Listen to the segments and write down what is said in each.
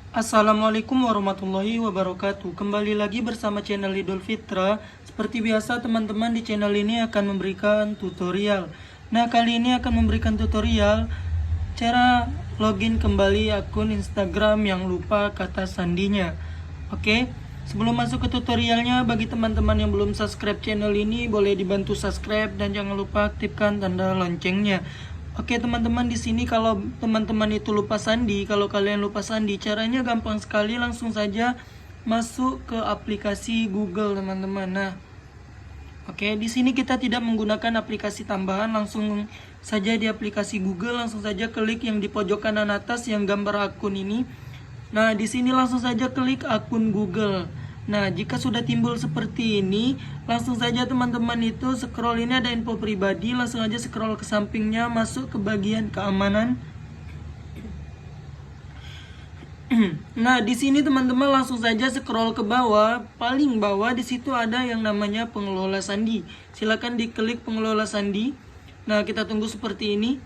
Assalamualaikum warahmatullahi wabarakatuh. Kembali lagi bersama channel Idul Fitra. Seperti biasa teman-teman, di channel ini akan memberikan tutorial. Nah, kali ini akan memberikan tutorial cara login kembali akun Instagram yang lupa kata sandinya. Oke, sebelum masuk ke tutorialnya, bagi teman-teman yang belum subscribe channel ini, boleh dibantu subscribe dan jangan lupa aktifkan tanda loncengnya. Oke teman-teman, di sini kalau teman-teman itu lupa sandi, kalau kalian lupa sandi, caranya gampang sekali, langsung saja masuk ke aplikasi Google teman-teman. Nah, oke, di sini kita tidak menggunakan aplikasi tambahan, langsung saja di aplikasi Google, langsung saja klik yang di pojok kanan atas yang gambar akun ini. Nah, di sini langsung saja klik akun Google. Nah, jika sudah timbul seperti ini, langsung saja teman-teman itu scroll, ini ada info pribadi, langsung aja scroll ke sampingnya, masuk ke bagian keamanan. Nah, di sini teman-teman langsung saja scroll ke bawah, paling bawah di situ ada yang namanya pengelola sandi. Silakan diklik pengelola sandi. Nah, kita tunggu seperti ini.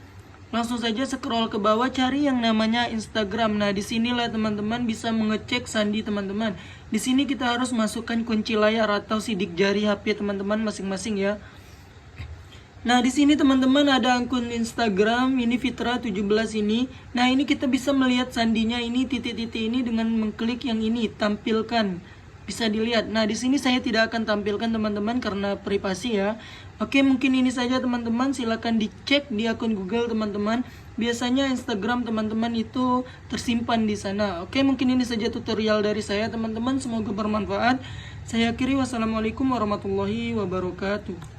Langsung saja scroll ke bawah, cari yang namanya Instagram. Nah, disinilah teman-teman bisa mengecek sandi teman-teman. Di sini kita harus masukkan kunci layar atau sidik jari HP teman-teman masing-masing ya. Nah, di sini teman-teman ada akun Instagram ini Fitra 17 ini. Nah, ini kita bisa melihat sandinya ini, titik-titik ini dengan mengklik yang ini, tampilkan. Bisa dilihat. Nah, di sini saya tidak akan tampilkan teman-teman karena privasi ya. Oke, mungkin ini saja teman-teman. Silakan dicek di akun Google teman-teman. Biasanya Instagram teman-teman itu tersimpan di sana. Oke, mungkin ini saja tutorial dari saya teman-teman. Semoga bermanfaat. Saya akhiri, wassalamualaikum warahmatullahi wabarakatuh.